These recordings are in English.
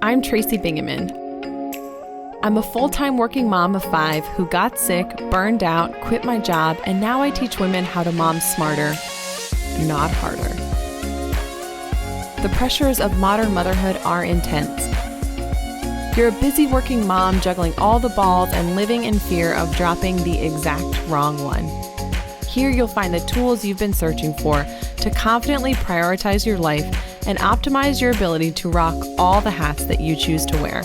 I'm Tracy Bingaman. I'm a full-time working mom of 5 who got sick, burned out, quit my job, and now I teach women how to mom smarter, not harder. The pressures of modern motherhood are intense. You're a busy working mom juggling all the balls and living in fear of dropping the exact wrong one. Here you'll find the tools you've been searching for to confidently prioritize your life and optimize your ability to rock all the hats that you choose to wear.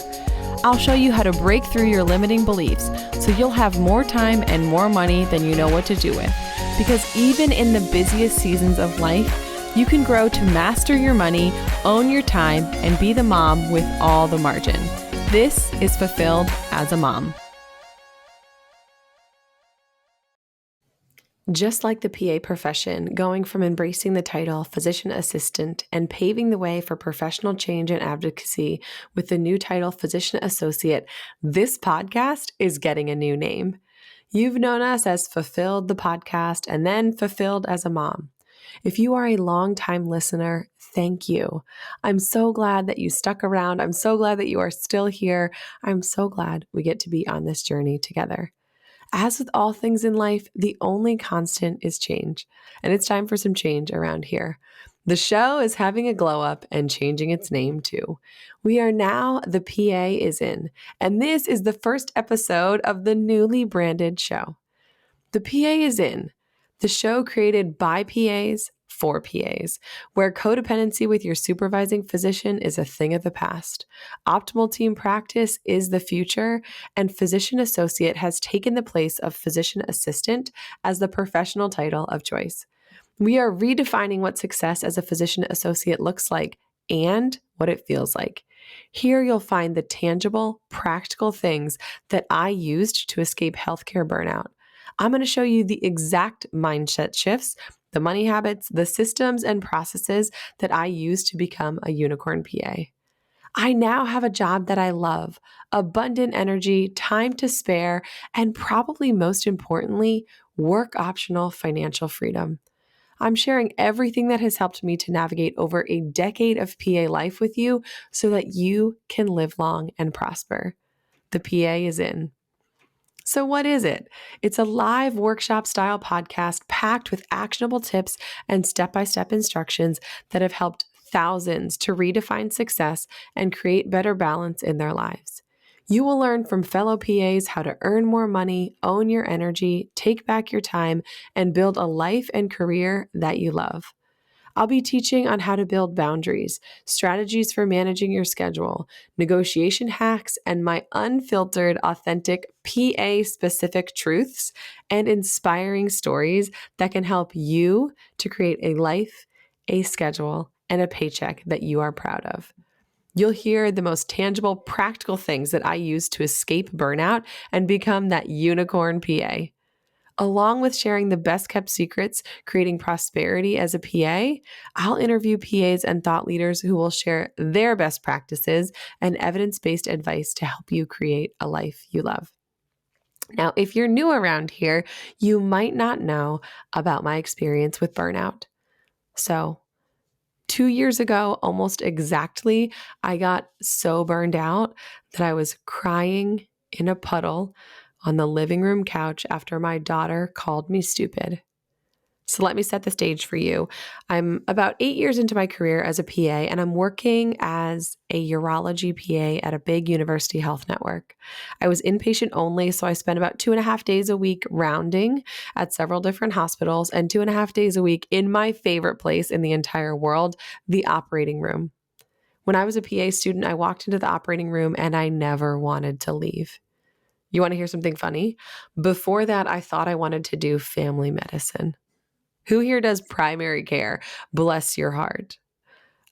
I'll show you how to break through your limiting beliefs so you'll have more time and more money than you know what to do with. Because even in the busiest seasons of life, you can grow to master your money, own your time, and be the mom with all the margin. This is Fulfilled as a Mom. Just like the PA profession, going from embracing the title physician assistant and paving the way for professional change and advocacy with the new title physician associate, this podcast is getting a new name. You've known us as Fulfilled the podcast and then Fulfilled as a Mom. If you are a longtime listener, thank you. I'm so glad that you stuck around. I'm so glad that you are still here. I'm so glad we get to be on this journey together. As with all things in life, the only constant is change, and it's time for some change around here. The show is having a glow up and changing its name too. We are now The PA is In, and this is the first episode of the newly branded show. The PA is In, the show created by PAs for PAs, where codependency with your supervising physician is a thing of the past. Optimal team practice is the future, and physician associate has taken the place of physician assistant as the professional title of choice. We are redefining what success as a physician associate looks like and what it feels like. Here you'll find the tangible, practical things that I used to escape healthcare burnout. I'm going to show you the exact mindset shifts, the money habits, the systems and processes that I used to become a unicorn PA. I now have a job that I love, abundant energy, time to spare, and probably most importantly, work optional financial freedom. I'm sharing everything that has helped me to navigate over a decade of PA life with you so that you can live long and prosper. The PA is in. So what is it? It's a live workshop style podcast packed with actionable tips and step-by-step instructions that have helped thousands to redefine success and create better balance in their lives. You will learn from fellow PAs how to earn more money, own your energy, take back your time, and build a life and career that you love. I'll be teaching on how to build boundaries, strategies for managing your schedule, negotiation hacks, and my unfiltered, authentic PA-specific truths and inspiring stories that can help you to create a life, a schedule, and a paycheck that you are proud of. You'll hear the most tangible, practical things that I use to escape burnout and become that unicorn PA. Along with sharing the best kept secrets, creating prosperity as a PA, I'll interview PAs and thought leaders who will share their best practices and evidence-based advice to help you create a life you love. Now, if you're new around here, you might not know about my experience with burnout. So, 2 years ago, almost exactly, I got so burned out that I was crying in a puddle on the living room couch after my daughter called me stupid. So let me set the stage for you. I'm about 8 years into my career as a PA, and I'm working as a urology PA at a big university health network. I was inpatient only, so I spent about 2.5 days a week rounding at several different hospitals and 2.5 days a week in my favorite place in the entire world, the operating room. When I was a PA student, I walked into the operating room and I never wanted to leave. You want to hear something funny? Before that, I thought I wanted to do family medicine. Who here does primary care? Bless your heart.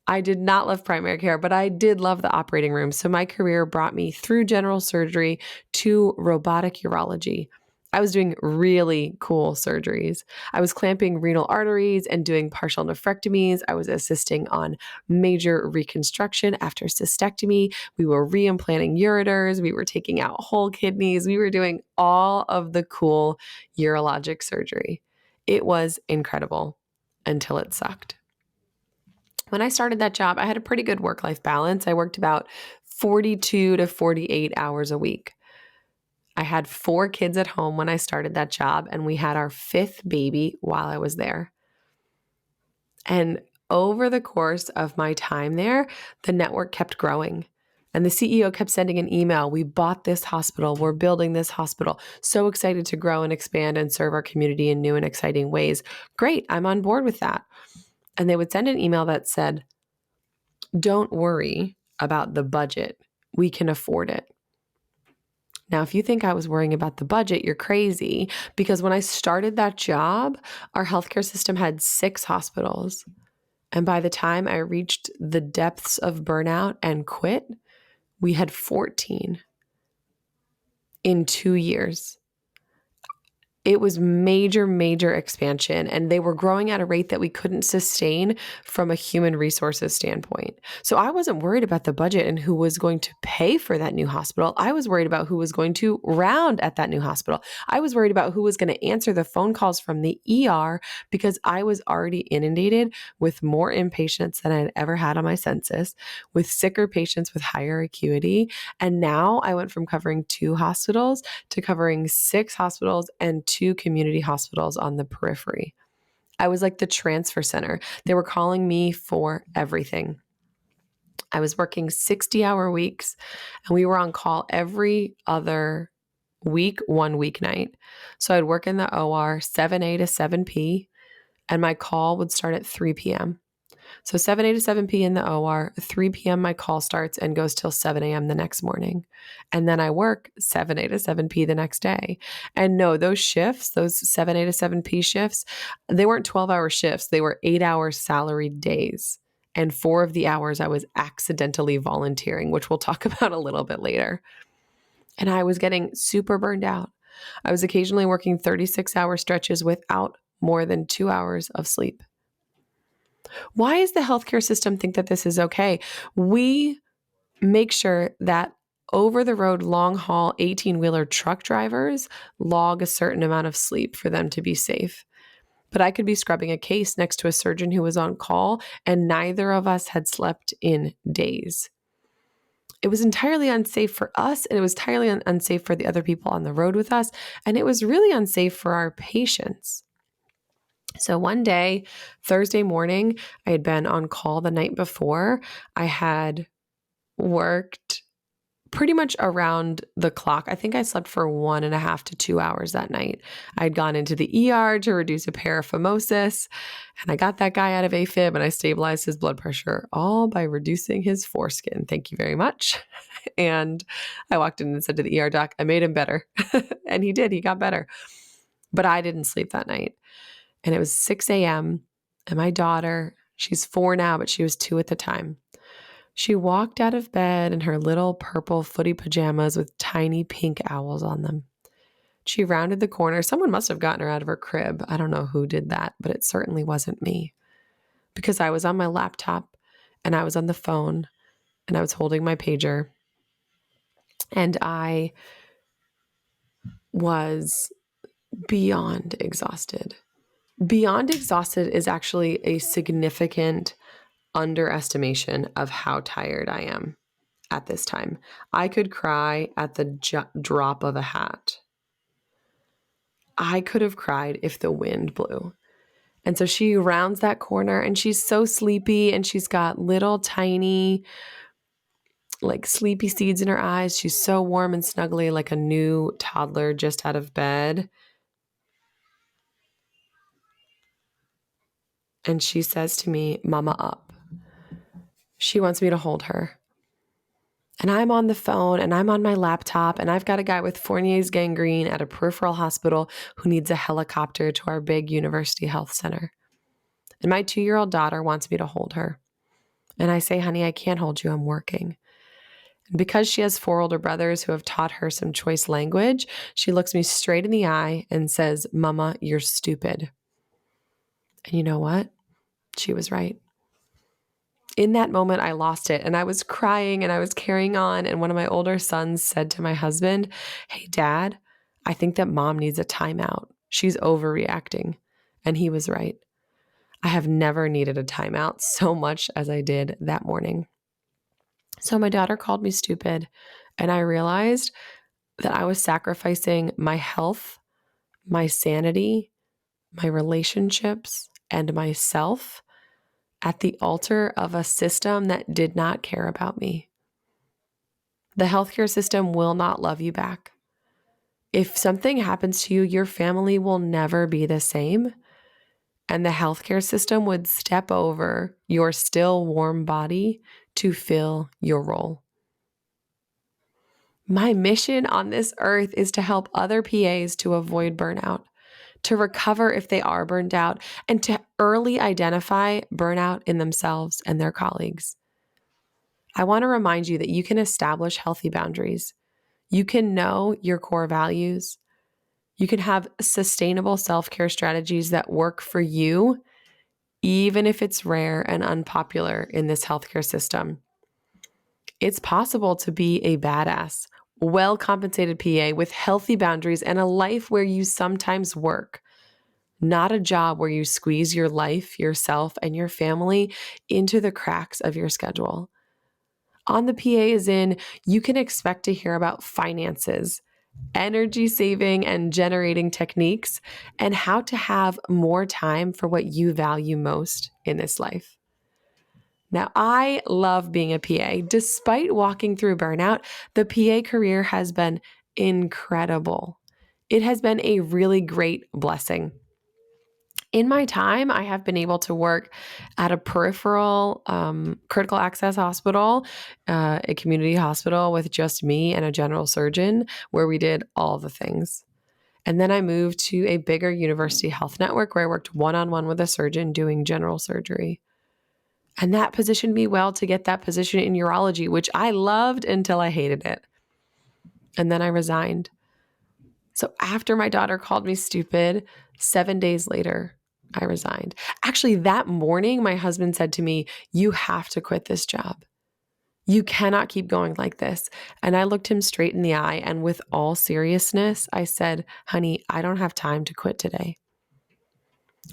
I did not love primary care, but I did love the operating room. So my career brought me through general surgery to robotic urology. I was doing really cool surgeries. I was clamping renal arteries and doing partial nephrectomies. I was assisting on major reconstruction after cystectomy. We were reimplanting ureters. We were taking out whole kidneys. We were doing all of the cool urologic surgery. It was incredible until it sucked. When I started that job, I had a pretty good work-life balance. I worked about 42 to 48 hours a week. I had 4 kids at home when I started that job, and we had our 5th baby while I was there. And over the course of my time there, the network kept growing. And the CEO kept sending an email. We bought this hospital. We're building this hospital. So excited to grow and expand and serve our community in new and exciting ways. Great. I'm on board with that. And they would send an email that said, don't worry about the budget. We can afford it. Now, if you think I was worrying about the budget, you're crazy, because when I started that job, our healthcare system had 6 hospitals. And by the time I reached the depths of burnout and quit, we had 14 in 2 years. It was major, major expansion, and they were growing at a rate that we couldn't sustain from a human resources standpoint. So I wasn't worried about the budget and who was going to pay for that new hospital. I was worried about who was going to round at that new hospital. I was worried about who was going to answer the phone calls from the ER, because I was already inundated with more inpatients than I'd ever had on my census, with sicker patients with higher acuity. And now I went from covering 2 hospitals to covering 6 hospitals and 2 community hospitals on the periphery. I was like the transfer center. They were calling me for everything. I was working 60-hour weeks, and we were on call every other week, 1 weeknight. So I'd work in the OR 7A to 7P, and my call would start at 3 p.m. So 7A to 7P in the OR, 3 p.m. my call starts and goes till 7 a.m. the next morning. And then I work 7A to 7P the next day. And no, those shifts, those 7A to 7P shifts, they weren't 12-hour shifts. They were 8-hour salaried days. And 4 of the hours I was accidentally volunteering, which we'll talk about a little bit later. And I was getting super burned out. I was occasionally working 36-hour stretches without more than 2 hours of sleep. Why does the healthcare system think that this is okay? We make sure that over-the-road long-haul 18-wheeler truck drivers log a certain amount of sleep for them to be safe. But I could be scrubbing a case next to a surgeon who was on call, and neither of us had slept in days. It was entirely unsafe for us, and it was entirely unsafe for the other people on the road with us, and it was really unsafe for our patients. So one day, Thursday morning, I had been on call the night before. I had worked pretty much around the clock. I think I slept for 1.5 to 2 hours that night. I'd gone into the ER to reduce a paraphimosis, and I got that guy out of AFib, and I stabilized his blood pressure, all by reducing his foreskin. Thank you very much. And I walked in and said to the ER doc, I made him better. And he did. He got better. But I didn't sleep that night. And it was 6 a.m. and my daughter, she's 4 now, but she was 2 at the time. She walked out of bed in her little purple footy pajamas with tiny pink owls on them. She rounded the corner. Someone must have gotten her out of her crib. I don't know who did that, but it certainly wasn't me, because I was on my laptop and I was on the phone and I was holding my pager, and I was beyond exhausted. Beyond exhausted is actually a significant underestimation of how tired I am at this time. I could cry at the drop of a hat. I could have cried if the wind blew. And so she rounds that corner, and she's so sleepy, and she's got little tiny, like sleepy seeds in her eyes. She's so warm and snuggly, like a new toddler just out of bed. And she says to me, "Mama up." She wants me to hold her. And I'm on the phone and I'm on my laptop, and I've got a guy with Fournier's gangrene at a peripheral hospital who needs a helicopter to our big university health center. And my 2-year-old daughter wants me to hold her. And I say, "Honey, I can't hold you. I'm working." And because she has 4 older brothers who have taught her some choice language, she looks me straight in the eye and says, "Mama, you're stupid." And you know what? She was right. In that moment, I lost it, and I was crying and I was carrying on. And one of my older sons said to my husband, "Hey, Dad, I think that Mom needs a timeout. She's overreacting." And he was right. I have never needed a timeout so much as I did that morning. So my daughter called me stupid, and I realized that I was sacrificing my health, my sanity, my relationships, and myself at the altar of a system that did not care about me. The healthcare system will not love you back. If something happens to you, your family will never be the same. And the healthcare system would step over your still warm body to fill your role. My mission on this earth is to help other PAs to avoid burnout, to recover if they are burned out, and to early identify burnout in themselves and their colleagues. I want to remind you that you can establish healthy boundaries. You can know your core values. You can have sustainable self-care strategies that work for you, even if it's rare and unpopular in this healthcare system. It's possible to be a badass, well-compensated PA with healthy boundaries and a life where you sometimes work, not a job where you squeeze your life, yourself, and your family into the cracks of your schedule. On the PA is in, you can expect to hear about finances, energy saving and generating techniques, and how to have more time for what you value most in this life. Now, I love being a PA. Despite walking through burnout, the PA career has been incredible. It has been a really great blessing. In my time, I have been able to work at a peripheral critical access hospital, a community hospital with just me and a general surgeon, where we did all the things. And then I moved to a bigger university health network where I worked one-on-one with a surgeon doing general surgery. And that positioned me well to get that position in urology, which I loved until I hated it. And then I resigned. So after my daughter called me stupid, 7 days later, I resigned. Actually, that morning, my husband said to me, "You have to quit this job. You cannot keep going like this." And I looked him straight in the eye, and with all seriousness, I said, "Honey, I don't have time to quit today."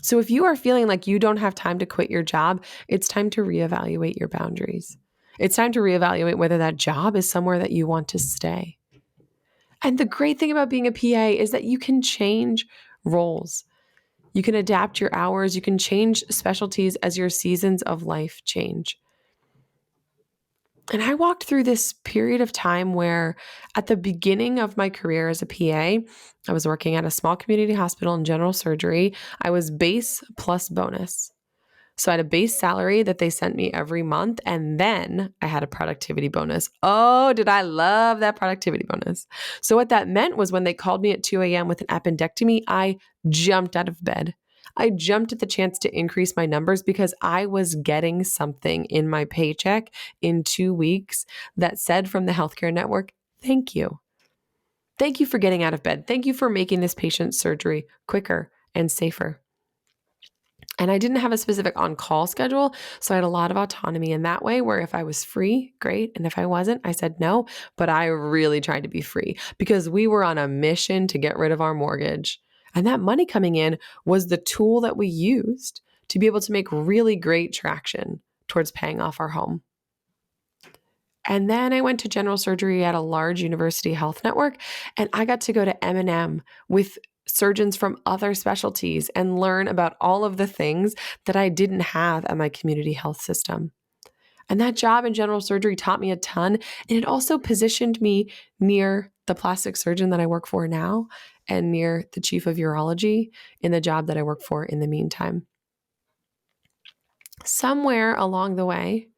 So if you are feeling like you don't have time to quit your job, it's time to reevaluate your boundaries. It's time to reevaluate whether that job is somewhere that you want to stay. And the great thing about being a PA is that you can change roles. You can adapt your hours. You can change specialties as your seasons of life change. And I walked through this period of time where at the beginning of my career as a PA, I was working at a small community hospital in general surgery. I was base plus bonus. So I had a base salary that they sent me every month, and then I had a productivity bonus. Oh, did I love that productivity bonus. So what that meant was when they called me at 2 a.m. with an appendectomy, I jumped out of bed. I jumped at the chance to increase my numbers because I was getting something in my paycheck in 2 weeks that said from the healthcare network, "Thank you. Thank you for getting out of bed. Thank you for making this patient's surgery quicker and safer." And I didn't have a specific on-call schedule, so I had a lot of autonomy in that way, where if I was free, great. And if I wasn't, I said no. But I really tried to be free because we were on a mission to get rid of our mortgage. And that money coming in was the tool that we used to be able to make really great traction towards paying off our home. And then I went to general surgery at a large university health network, and I got to go to M&M with surgeons from other specialties and learn about all of the things that I didn't have at my community health system. And that job in general surgery taught me a ton, and it also positioned me near the plastic surgeon that I work for now and near the chief of urology in the job that I work for in the meantime. Somewhere along the way,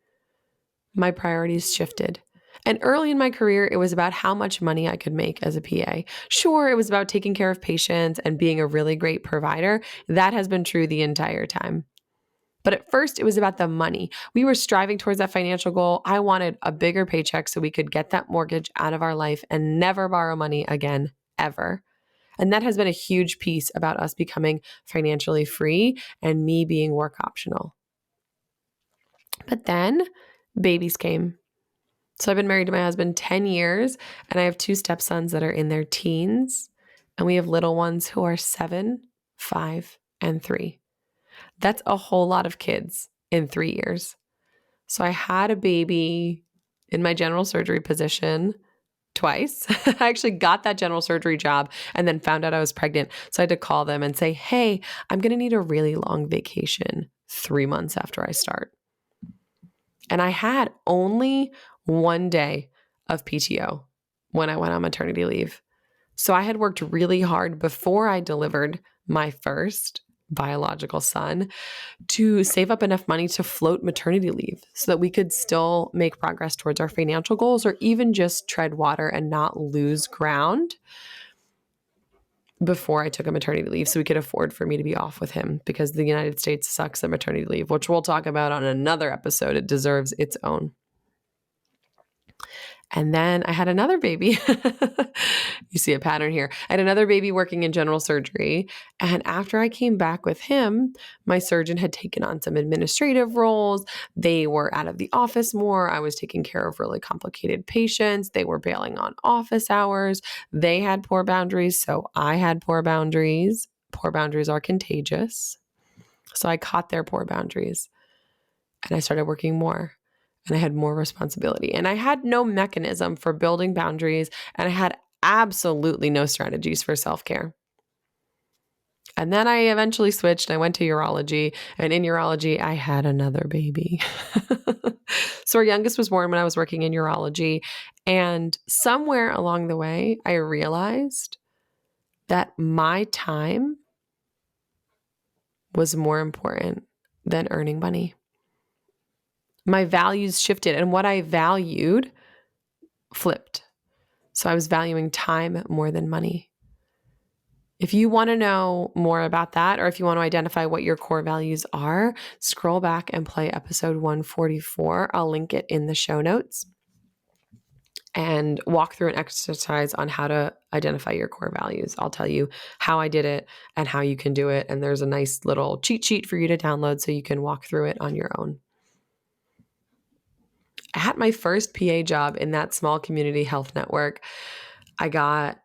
my priorities shifted. And early in my career, it was about how much money I could make as a PA. Sure, it was about taking care of patients and being a really great provider. That has been true the entire time. But at first, it was about the money. We were striving towards that financial goal. I wanted a bigger paycheck so we could get that mortgage out of our life and never borrow money again, ever. And that has been a huge piece about us becoming financially free and me being work optional. But then babies came. So I've been married to my husband 10 years, and I have 2 stepsons that are in their teens, and we have little ones who are 7, 5, and 3. That's a whole lot of kids in 3 years. So I had a baby in my general surgery position twice. I actually got that general surgery job and then found out I was pregnant. So I had to call them and say, hey, I'm going to need a really long vacation 3 months after I start. And I had only 1 day of PTO when I went on maternity leave. So I had worked really hard before I delivered my first biological son to save up enough money to float maternity leave so that we could still make progress towards our financial goals or even just tread water and not lose ground before I took a maternity leave so we could afford for me to be off with him, because the United States sucks at maternity leave, which we'll talk about on another episode. It deserves its own. And then I had another baby. You see a pattern here. I had another baby working in general surgery. And after I came back with him, my surgeon had taken on some administrative roles. They were out of the office more. I was taking care of really complicated patients. They were bailing on office hours. They had poor boundaries, so I had poor boundaries. Poor boundaries are contagious. So I caught their poor boundaries and I started working more. And I had more responsibility. And I had no mechanism for building boundaries. And I had absolutely no strategies for self-care. And then I eventually switched. I went to urology. And in urology, I had another baby. So our youngest was born when I was working in urology. And somewhere along the way, I realized that my time was more important than earning money. My values shifted, and what I valued flipped. So I was valuing time more than money. If you want to know more about that, or if you want to identify what your core values are, scroll back and play episode 144. I'll link it in the show notes and walk through an exercise on how to identify your core values. I'll tell you how I did it and how you can do it. And there's a nice little cheat sheet for you to download so you can walk through it on your own. At my first PA job in that small community health network, I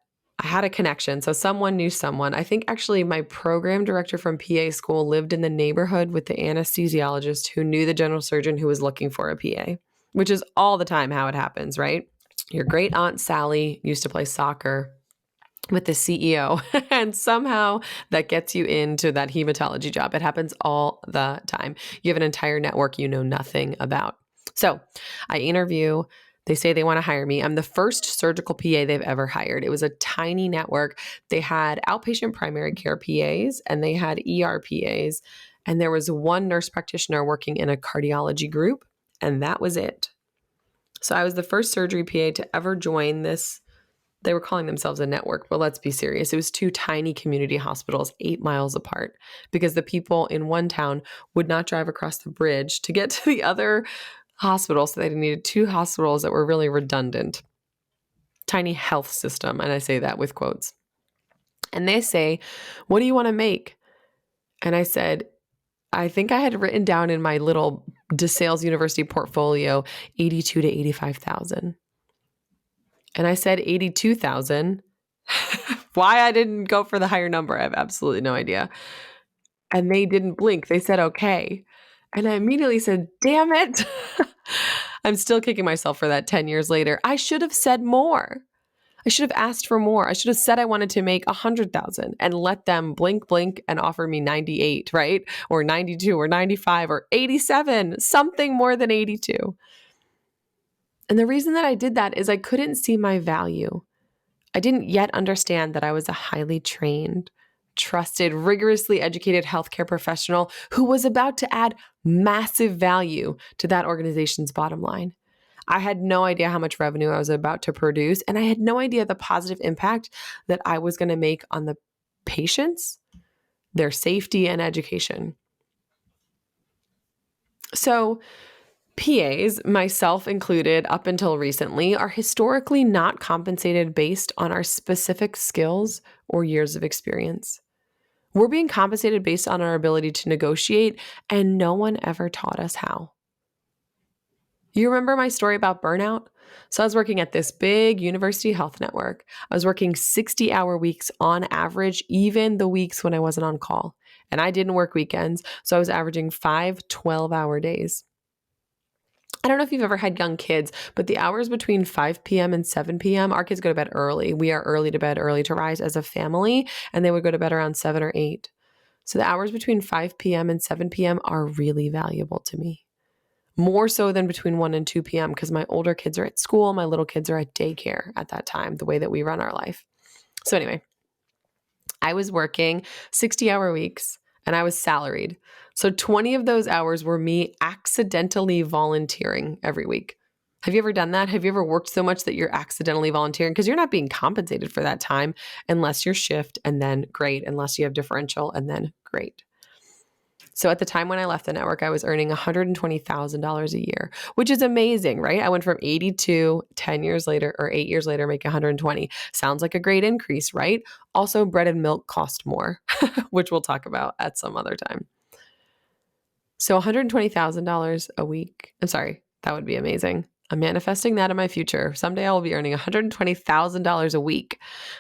had a connection. So someone knew someone. I think actually my program director from PA school lived in the neighborhood with the anesthesiologist who knew the general surgeon who was looking for a PA, which is all the time how it happens, right? Your great aunt Sally used to play soccer with the CEO, and somehow that gets you into that hematology job. It happens all the time. You have an entire network you know nothing about. So I interview. They say they want to hire me. I'm the first surgical PA they've ever hired. It was a tiny network. They had outpatient primary care PAs and they had ER PAs. And there was one nurse practitioner working in a cardiology group, and that was it. So I was the first surgery PA to ever join this. They were calling themselves a network, but let's be serious. It was 2 tiny community hospitals 8 miles apart because the people in one town would not drive across the bridge to get to the other hospital. So they needed 2 hospitals that were really redundant. Tiny health system. And I say that with quotes. And they say, what do you want to make? And I said, I think I had written down in my little DeSales University portfolio, 82 to 85,000. And I said 82,000. Why I didn't go for the higher number, I have absolutely no idea. And they didn't blink. They said, okay. And I immediately said, damn it. I'm still kicking myself for that 10 years later. I should have said more. I should have asked for more. I should have said I wanted to make 100,000 and let them blink and offer me 98, right? Or 92 or 95 or 87, something more than 82. And the reason that I did that is I couldn't see my value. I didn't yet understand that I was a highly trained, trusted, rigorously educated healthcare professional who was about to add massive value to that organization's bottom line. I had no idea how much revenue I was about to produce, and I had no idea the positive impact that I was going to make on the patients, their safety, and education. So PAs, myself included, up until recently, are historically not compensated based on our specific skills or years of experience. We're being compensated based on our ability to negotiate, and no one ever taught us how. You remember my story about burnout? So I was working at this big university health network. I was working 60-hour weeks on average, even the weeks when I wasn't on call. And I didn't work weekends, so I was averaging 5 12-hour days. I don't know if you've ever had young kids, but the hours between 5 p.m. and 7 p.m., our kids go to bed early. We are early to bed, early to rise as a family, and they would go to bed around 7 or 8. So the hours between 5 p.m. and 7 p.m. are really valuable to me. More so than between 1 and 2 p.m. because my older kids are at school, my little kids are at daycare at that time, the way that we run our life. So anyway, I was working 60-hour weeks and I was salaried. So 20 of those hours were me accidentally volunteering every week. Have you ever done that? Have you ever worked so much that you're accidentally volunteering? Because you're not being compensated for that time unless you're shift, and then great. Unless you have differential, and then great. So at the time when I left the network, I was earning $120,000 a year, which is amazing, right? I went from 82, 10 years later, or 8 years later, making 120. Sounds like a great increase, right? Also, bread and milk cost more, which we'll talk about at some other time. So $120,000 a week. I'm sorry, that would be amazing. I'm manifesting that in my future. Someday I will be earning $120,000 a week.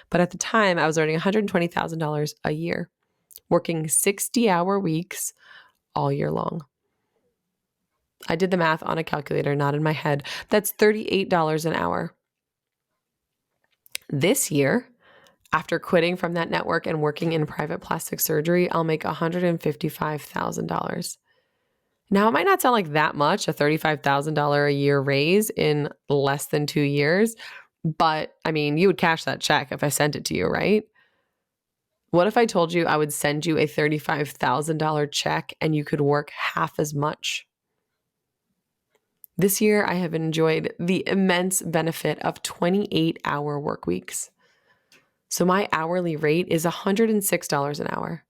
But at the time, I was earning $120,000 a year, working 60-hour weeks all year long. I did the math on a calculator, not in my head. That's $38 an hour. This year, after quitting from that network and working in private plastic surgery, I'll make $155,000. Now, it might not sound like that much, a $35,000 a year raise in less than 2 years, but I mean, you would cash that check if I sent it to you, right? What if I told you I would send you a $35,000 check and you could work half as much? This year, I have enjoyed the immense benefit of 28-hour work weeks. So my hourly rate is $106 an hour.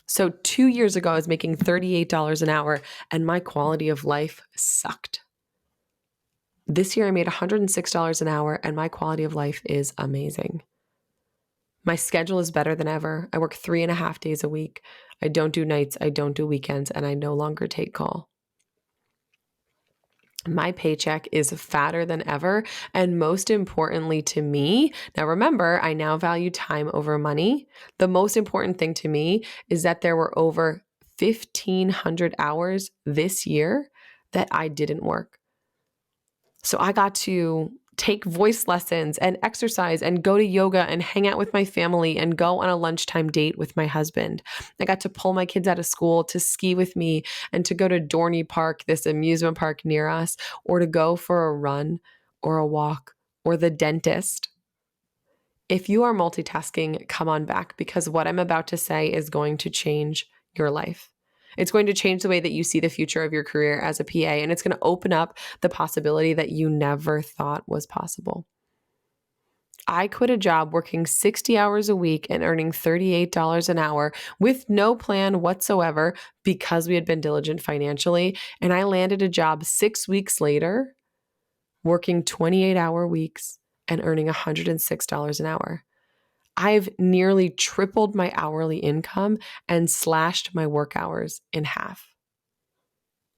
So 2 years ago, I was making $38 an hour and my quality of life sucked. This year, I made $106 an hour and my quality of life is amazing. My schedule is better than ever. I work 3.5 days a week. I don't do nights, I don't do weekends, and I no longer take call. My paycheck is fatter than ever. And most importantly to me, now remember, I now value time over money. The most important thing to me is that there were over 1,500 hours this year that I didn't work. So I got to take voice lessons and exercise and go to yoga and hang out with my family and go on a lunchtime date with my husband. I got to pull my kids out of school to ski with me and to go to Dorney Park, this amusement park near us, or to go for a run or a walk or the dentist. If you are multitasking, come on back, because what I'm about to say is going to change your life. It's going to change the way that you see the future of your career as a PA, and it's going to open up the possibility that you never thought was possible. I quit a job working 60 hours a week and earning $38 an hour with no plan whatsoever because we had been diligent financially, and I landed a job 6 weeks later working 28-hour weeks and earning $106 an hour. I've nearly tripled my hourly income and slashed my work hours in half.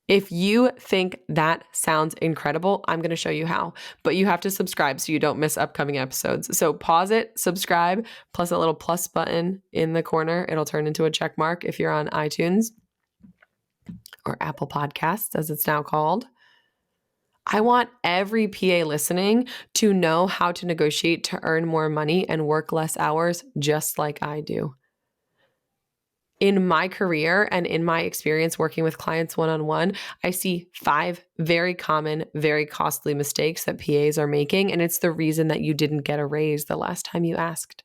If you think that sounds incredible, I'm going to show you how, but you have to subscribe so you don't miss upcoming episodes. So pause it, subscribe, plus a little plus button in the corner. It'll turn into a check mark if you're on iTunes or Apple Podcasts, as it's now called. I want every PA listening to know how to negotiate to earn more money and work less hours, just like I do. In my career and in my experience working with clients one-on-one, I see 5 very common, very costly mistakes that PAs are making, and it's the reason that you didn't get a raise the last time you asked.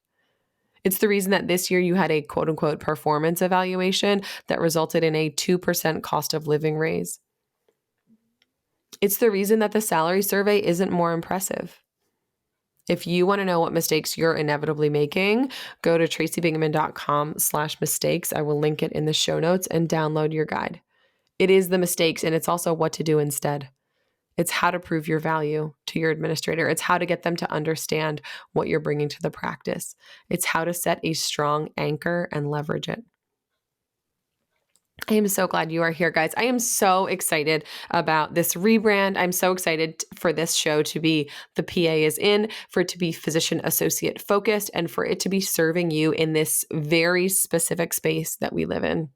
It's the reason that this year you had a quote-unquote performance evaluation that resulted in a 2% cost of living raise. It's the reason that the salary survey isn't more impressive. If you want to know what mistakes you're inevitably making, go to tracybingman.com/mistakes. I will link it in the show notes and download your guide. It is the mistakes, and it's also what to do instead. It's how to prove your value to your administrator. It's how to get them to understand what you're bringing to the practice. It's how to set a strong anchor and leverage it. I am so glad you are here, guys. I am so excited about this rebrand. I'm so excited for this show to be The PA is In, for it to be physician associate focused, and for it to be serving you in this very specific space that we live in.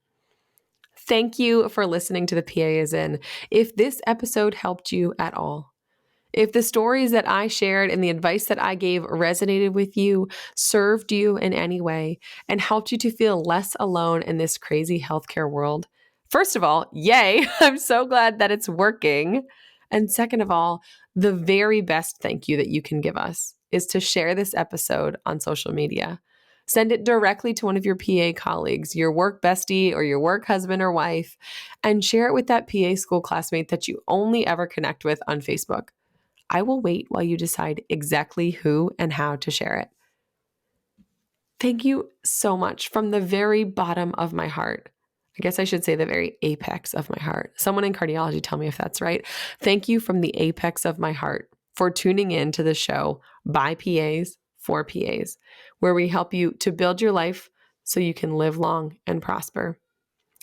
Thank you for listening to The PA Is In. If this episode helped you at all, if the stories that I shared and the advice that I gave resonated with you, served you in any way, and helped you to feel less alone in this crazy healthcare world, first of all, yay, I'm so glad that it's working. And second of all, the very best thank you that you can give us is to share this episode on social media. Send it directly to one of your PA colleagues, your work bestie or your work husband or wife, and share it with that PA school classmate that you only ever connect with on Facebook. I will wait while you decide exactly who and how to share it. Thank you so much from the very bottom of my heart. I guess I should say the very apex of my heart. Someone in cardiology, tell me if that's right. Thank you from the apex of my heart for tuning in to the show by PAs for PAs, where we help you to build your life so you can live long and prosper.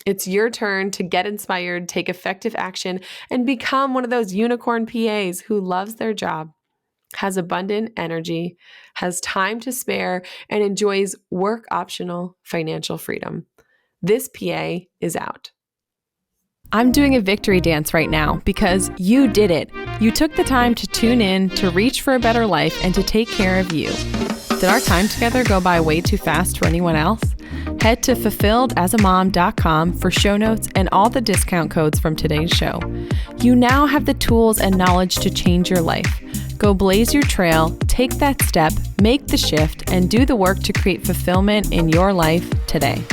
It's your turn to get inspired, take effective action, and become one of those unicorn PAs who loves their job, has abundant energy, has time to spare, and enjoys work-optional financial freedom. This PA is out. I'm doing a victory dance right now because you did it. You took the time to tune in, to reach for a better life, and to take care of you. Did our time together go by way too fast for anyone else? Head to fulfilledasamom.com for show notes and all the discount codes from today's show. You now have the tools and knowledge to change your life. Go blaze your trail, take that step, make the shift, and do the work to create fulfillment in your life today.